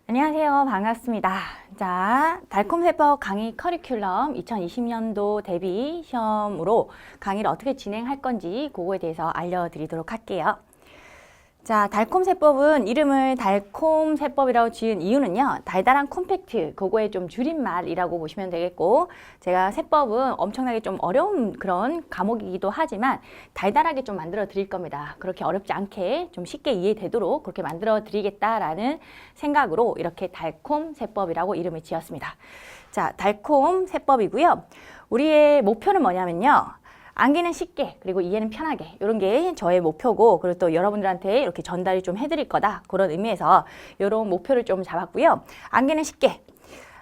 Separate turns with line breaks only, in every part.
안녕하세요. 반갑습니다. 자, 달콤세법 강의 커리큘럼 2020년도 대비 시험으로 강의를 어떻게 진행할 건지 그거에 대해서 알려드리도록 할게요. 자, 달콤세법은 이름을 달콤세법이라고 지은 이유는요, 달달한 콤팩트, 그거의 좀 줄임말이라고 보시면 되겠고, 제가 세법은 엄청나게 좀 어려운 그런 과목이기도 하지만 달달하게 좀 만들어 드릴 겁니다. 그렇게 어렵지 않게 좀 쉽게 이해되도록 그렇게 만들어 드리겠다라는 생각으로 이렇게 달콤세법이라고 이름을 지었습니다. 자, 달콤세법이고요. 우리의 목표는 뭐냐면요, 암기는 쉽게, 그리고 이해는 편하게, 이런 게 저의 목표고, 그리고 또 여러분들한테 이렇게 전달이 좀 해드릴 거다, 그런 의미에서 이런 목표를 좀 잡았고요. 암기는 쉽게.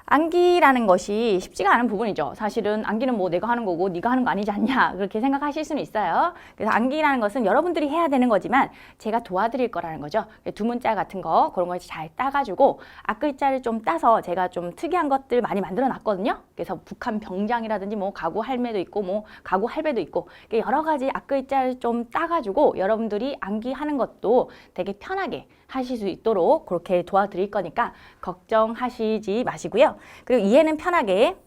암기라는 것이 쉽지가 않은 부분이죠. 사실은 암기는 뭐 내가 하는 거고 네가 하는 거 아니지 않냐, 그렇게 생각하실 수는 있어요. 그래서 암기라는 것은 여러분들이 해야 되는 거지만 제가 도와드릴 거라는 거죠. 두문자 같은 거 그런 거 잘 따가지고 앞글자를 좀 따서 제가 좀 특이한 것들 많이 만들어 놨거든요. 그래서 북한 병장이라든지 뭐 가구 할매도 있고 뭐 가구 할배도 있고 여러 가지 앞글자를 좀 따가지고 여러분들이 암기하는 것도 되게 편하게 하실 수 있도록 그렇게 도와드릴 거니까 걱정하시지 마시고요. 그리고 이해는 편하게.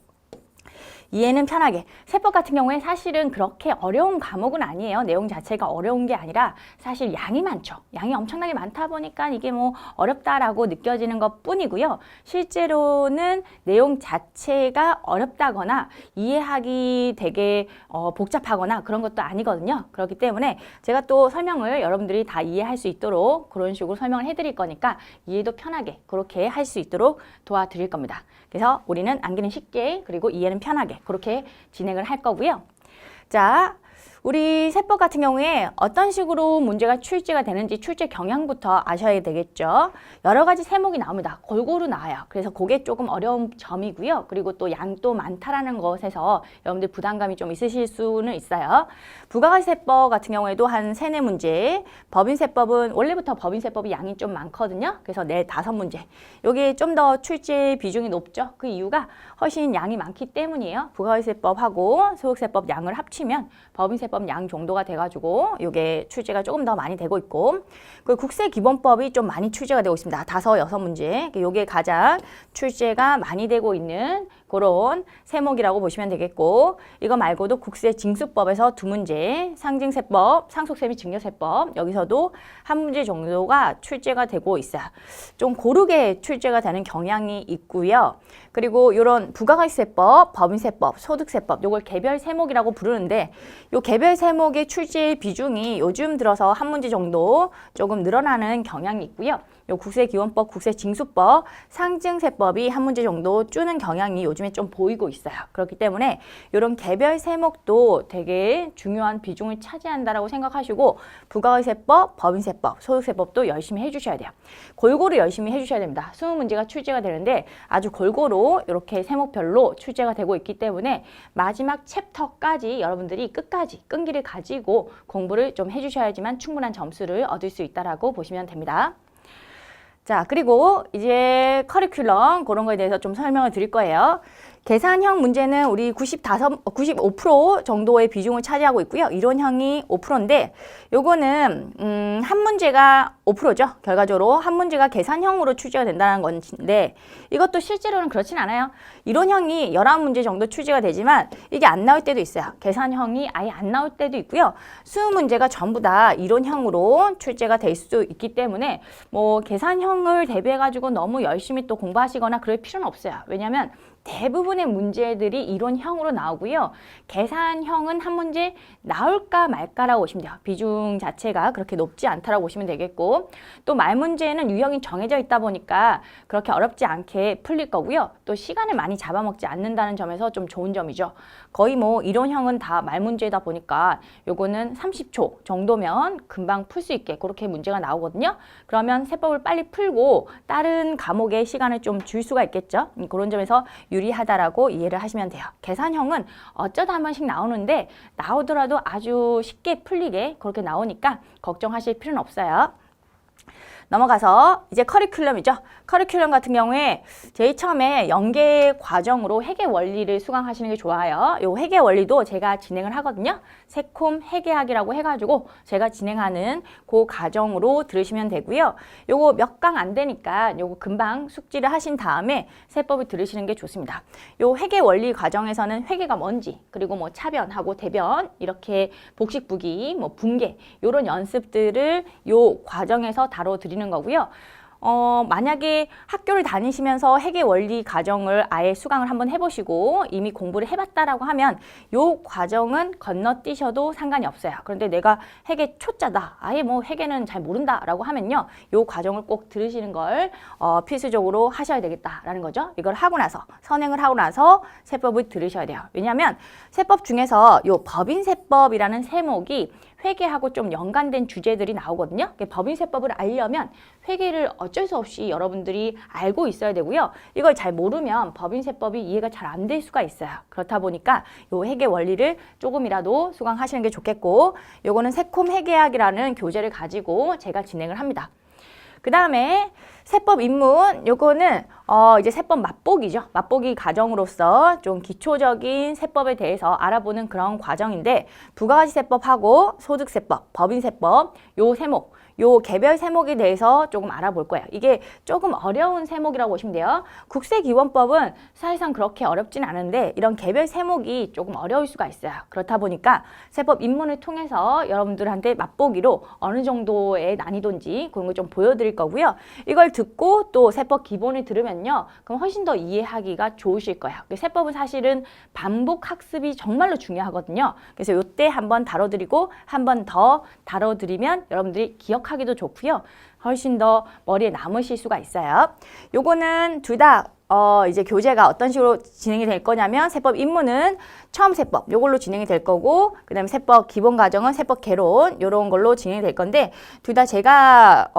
세법 같은 경우에 사실은 그렇게 어려운 과목은 아니에요. 내용 자체가 어려운 게 아니라 사실 양이 많죠. 양이 엄청나게 많다 보니까 이게 뭐 어렵다라고 느껴지는 것 뿐이고요. 실제로는 내용 자체가 어렵다거나 이해하기 되게 복잡하거나 그런 것도 아니거든요. 그렇기 때문에 제가 또 설명을 여러분들이 다 이해할 수 있도록 그런 식으로 설명을 해드릴 거니까 이해도 편하게 그렇게 할 수 있도록 도와드릴 겁니다. 그래서 우리는 암기는 쉽게, 그리고 이해는 편하게 그렇게 진행을 할 거고요. 자, 우리 세법 같은 경우에 어떤 식으로 문제가 출제가 되는지 출제 경향부터 아셔야 되겠죠. 여러 가지 세목이 나옵니다. 골고루 나와요. 그래서 그게 조금 어려운 점이고요. 그리고 또 양도 많다라는 것에서 여러분들 부담감이 좀 있으실 수는 있어요. 부가가치세법 같은 경우에도 한 3, 4문제, 법인세법은 원래부터 법인세법이 양이 좀 많거든요. 그래서 4, 5문제. 여기 좀 더 출제 비중이 높죠. 그 이유가 훨씬 양이 많기 때문이에요. 부가가치세법하고 소득세법 양을 합치면 법인세법 양 정도가 돼가지고 이게 출제가 조금 더 많이 되고 있고, 그 국세기본법이 좀 많이 출제가 되고 있습니다. 5, 6문제. 이게 가장 출제가 많이 되고 있는 그런 세목이라고 보시면 되겠고, 이거 말고도 국세징수법에서 2문제, 상징세법, 상속세 및 증여세법 여기서도 1문제 정도가 출제가 되고 있어요. 좀 고르게 출제가 되는 경향이 있고요. 그리고 이런 부가가치세법, 법인세법, 소득세법 요걸 개별 세목이라고 부르는데, 요 개별 세목의 출제 비중이 요즘 들어서 1문제 정도 조금 늘어나는 경향이 있고요. 요 국세기원법, 국세징수법, 상증세법이 1문제 정도 줄는 경향이 요즘에 좀 보이고 있어요. 그렇기 때문에 이런 개별 세목도 되게 중요한 비중을 차지한다라고 생각하시고, 부가가치세법, 법인세법, 소득세법도 열심히 해주셔야 돼요. 골고루 열심히 해주셔야 됩니다. 20문제가 출제가 되는데 아주 골고루 이렇게 세목별로 출제가 되고 있기 때문에 마지막 챕터까지 여러분들이 끝까지 끈기를 가지고 공부를 좀 해주셔야지만 충분한 점수를 얻을 수 있다라고 보시면 됩니다. 자, 그리고 이제 커리큘럼 그런 거에 대해서 좀 설명을 드릴 거예요. 계산형 문제는 우리 95% 정도의 비중을 차지하고 있고요. 이론형이 5%인데 요거는 한 문제가 5%죠. 결과적으로 한 문제가 계산형으로 출제가 된다는 건데, 이것도 실제로는 그렇진 않아요. 이론형이 11문제 정도 출제가 되지만 이게 안 나올 때도 있어요. 계산형이 아예 안 나올 때도 있고요. 20문제가 전부 다 이론형으로 출제가 될 수 있기 때문에 뭐 계산형을 대비해가지고 너무 열심히 또 공부하시거나 그럴 필요는 없어요. 왜냐하면 대부분의 문제들이 이론형으로 나오고요. 계산형은 한 문제 나올까 말까라고 보시면 돼요. 비중 자체가 그렇게 높지 않다라고 보시면 되겠고, 또 말문제는 유형이 정해져 있다 보니까 그렇게 어렵지 않게 풀릴 거고요. 또 시간을 많이 잡아먹지 않는다는 점에서 좀 좋은 점이죠. 거의 뭐 이론형은 다 말문제다 보니까 요거는 30초 정도면 금방 풀 수 있게 그렇게 문제가 나오거든요. 그러면 세법을 빨리 풀고 다른 과목에 시간을 좀 줄 수가 있겠죠. 그런 점에서 유리하다라고 이해를 하시면 돼요. 계산형은 어쩌다 한 번씩 나오는데 나오더라도 아주 쉽게 풀리게 그렇게 나오니까 걱정하실 필요는 없어요. 넘어가서 이제 커리큘럼이죠. 커리큘럼 같은 경우에 제일 처음에 연계 과정으로 회계 원리를 수강하시는 게 좋아요. 요 회계 원리도 제가 진행을 하거든요. 세콤 회계학이라고 해가지고 제가 진행하는 그 과정으로 들으시면 되고요. 요거 몇 강 안 되니까 요거 금방 숙지를 하신 다음에 세법을 들으시는 게 좋습니다. 요 회계 원리 과정에서는 회계가 뭔지, 그리고 뭐 차변하고 대변, 이렇게 복식부기, 뭐 분계, 요런 연습들을 요 과정에서 다뤄드리는 거고요. 만약에 학교를 다니시면서 회계 원리 과정을 아예 수강을 한번 해보시고 이미 공부를 해봤다라고 하면 요 과정은 건너뛰셔도 상관이 없어요. 그런데 내가 회계 초짜다, 아예 뭐 회계는 잘 모른다라고 하면요, 요 과정을 꼭 들으시는 걸 필수적으로 하셔야 되겠다라는 거죠. 이걸 하고 나서 선행을 하고 나서 세법을 들으셔야 돼요. 왜냐하면 세법 중에서 요 법인세법이라는 세목이 회계하고 좀 연관된 주제들이 나오거든요. 법인세법을 알려면 회계를 어쩔 수 없이 여러분들이 알고 있어야 되고요. 이걸 잘 모르면 법인세법이 이해가 잘 안 될 수가 있어요. 그렇다 보니까 요 회계 원리를 조금이라도 수강하시는 게 좋겠고, 요거는 세콤 회계학이라는 교재를 가지고 제가 진행을 합니다. 그 다음에 세법 입문, 요거는 이제 세법 맛보기죠. 맛보기 과정으로서 좀 기초적인 세법에 대해서 알아보는 그런 과정인데, 부가가치세법하고 소득세법, 법인세법 요 세목, 요 개별 세목에 대해서 조금 알아볼 거예요. 이게 조금 어려운 세목이라고 보시면 돼요. 국세기본법은 사실상 그렇게 어렵진 않은데 이런 개별 세목이 조금 어려울 수가 있어요. 그렇다 보니까 세법 입문을 통해서 여러분들한테 맛보기로 어느 정도의 난이도인지 그런 걸 좀 보여드릴 거고요. 이걸 듣고 또 세법 기본을 들으면요, 그럼 훨씬 더 이해하기가 좋으실 거예요. 세법은 사실은 반복 학습이 정말로 중요하거든요. 그래서 이때 한번 다뤄드리고 한 번 더 다뤄드리면 여러분들이 기억하기도 좋고요. 훨씬 더 머리에 남으실 수가 있어요. 요거는 둘 다 이제 교재가 어떤 식으로 진행이 될 거냐면, 세법 입문은 처음 세법 요걸로 진행이 될 거고, 그 다음에 세법 기본 과정은 세법 개론 요런 걸로 진행이 될 건데, 둘 다 제가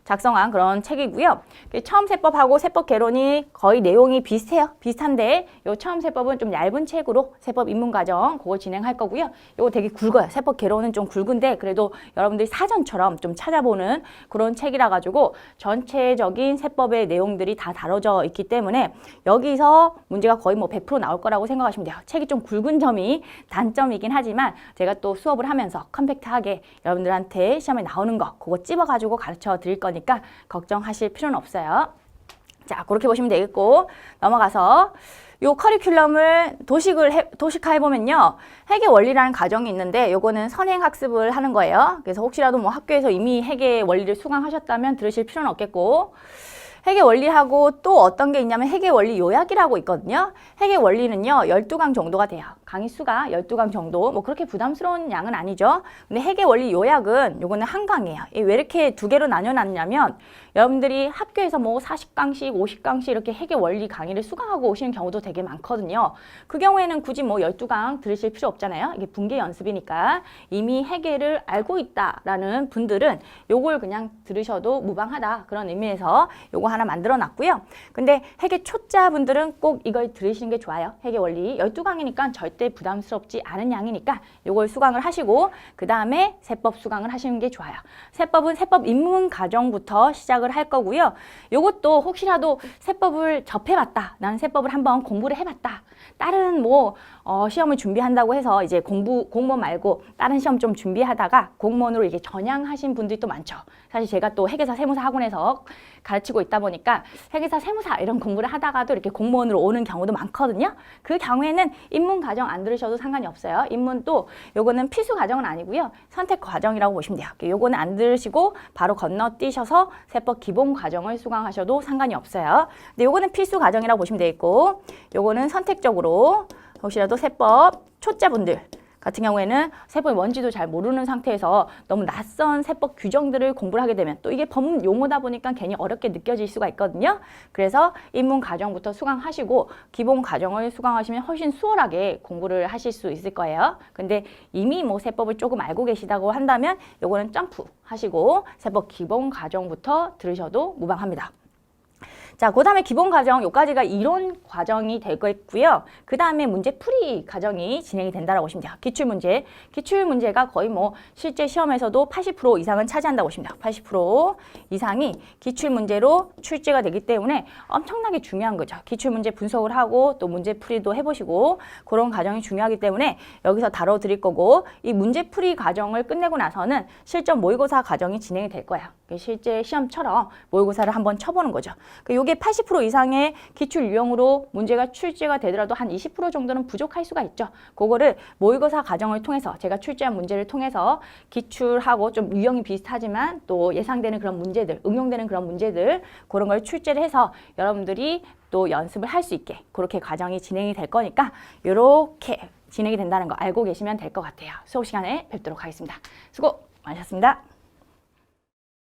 작성한 그런 책이고요. 처음 세법하고 세법 개론이 거의 내용이 비슷해요. 비슷한데 요 처음 세법은 좀 얇은 책으로 세법 입문 과정 그거 진행할 거고요. 요거 되게 굵어요. 세법 개론은 좀 굵은데 그래도 여러분들이 사전처럼 좀 찾아보는 그런 책이라 가지고 전체적인 세법의 내용들이 다 다뤄져 있기 때문에 여기서 문제가 거의 뭐 100% 나올 거라고 생각하시면 돼요. 책이 좀 굵은 점이 단점이긴 하지만 제가 또 수업을 하면서 컴팩트하게 여러분들한테 시험에 나오는 거 그거 찝어가지고 가르쳐 드릴 거니까 걱정하실 필요는 없어요. 자, 그렇게 보시면 되겠고, 넘어가서 요 커리큘럼을 도식화 해보면요, 회계 원리라는 과정이 있는데 요거는 선행 학습을 하는 거예요. 그래서 혹시라도 뭐 학교에서 이미 회계 원리를 수강하셨다면 들으실 필요는 없겠고, 회계 원리하고 또 어떤 게 있냐면 회계 원리 요약이라고 있거든요. 회계 원리는요 12강 정도가 돼요. 강의 수가 12강 정도, 뭐 그렇게 부담스러운 양은 아니죠. 근데 회계 원리 요약은 요거는 한 강이에요. 왜 이렇게 두 개로 나눠놨냐면, 여러분들이 학교에서 뭐 40강씩 50강씩 이렇게 회계 원리 강의를 수강하고 오시는 경우도 되게 많거든요. 그 경우에는 굳이 뭐 12강 들으실 필요 없잖아요. 이게 분계 연습이니까. 이미 회계를 알고 있다라는 분들은 요걸 그냥 들으셔도 무방하다, 그런 의미에서 요거 하나 만들어 놨고요. 근데 회계 초짜 분들은 꼭 이걸 들으시는 게 좋아요. 회계 원리 12강이니까 절대 부담스럽지 않은 양이니까 요걸 수강을 하시고 그 다음에 세법 수강을 하시는 게 좋아요. 세법은 세법 입문 과정부터 시작을 할 거고요. 요것도 혹시라도 세법을 접해봤다, 나는 세법을 한번 공부를 해봤다, 다른 뭐 시험을 준비한다고 해서 이제 공무원 말고 다른 시험 좀 준비하다가 공무원으로 이게 전향하신 분들이 또 많죠. 사실 제가 또 회계사 세무사 학원에서 가르치고 있다 보니까 회계사 세무사 이런 공부를 하다가도 이렇게 공무원으로 오는 경우도 많거든요. 그 경우에는 입문 과정 안 들으셔도 상관이 없어요. 입문도 요거는 필수 과정은 아니고요, 선택 과정이라고 보시면 돼요. 요거는 안 들으시고 바로 건너뛰셔서 세법 기본 과정을 수강하셔도 상관이 없어요. 근데 요거는 필수 과정이라고 보시면 되겠고, 요거는 선택적으로 혹시라도 세법 초짜분들 같은 경우에는 세법이 뭔지도 잘 모르는 상태에서 너무 낯선 세법 규정들을 공부를 하게 되면 또 이게 법문 용어다 보니까 괜히 어렵게 느껴질 수가 있거든요. 그래서 입문 과정부터 수강하시고 기본 과정을 수강하시면 훨씬 수월하게 공부를 하실 수 있을 거예요. 근데 이미 뭐 세법을 조금 알고 계시다고 한다면 요거는 점프 하시고 세법 기본 과정부터 들으셔도 무방합니다. 자, 그 다음에 기본 과정, 요까지가 이론 과정이 되겠고요. 그 다음에 문제 풀이 과정이 진행이 된다고 보시면 돼요. 기출문제. 기출문제가 거의 뭐 실제 시험에서도 80% 이상은 차지한다고 보시면 돼요. 80% 이상이 기출문제로 출제가 되기 때문에 엄청나게 중요한 거죠. 기출문제 분석을 하고 또 문제 풀이도 해보시고 그런 과정이 중요하기 때문에 여기서 다뤄드릴 거고, 이 문제 풀이 과정을 끝내고 나서는 실전 모의고사 과정이 진행이 될 거예요. 실제 시험처럼 모의고사를 한번 쳐보는 거죠. 요게 80% 이상의 기출 유형으로 문제가 출제가 되더라도 한 20% 정도는 부족할 수가 있죠. 그거를 모의고사 과정을 통해서 제가 출제한 문제를 통해서 기출하고 좀 유형이 비슷하지만 또 예상되는 그런 문제들, 응용되는 그런 문제들 그런 걸 출제를 해서 여러분들이 또 연습을 할 수 있게 그렇게 과정이 진행이 될 거니까 이렇게 진행이 된다는 거 알고 계시면 될 것 같아요. 수업 시간에 뵙도록 하겠습니다. 수고 많으셨습니다.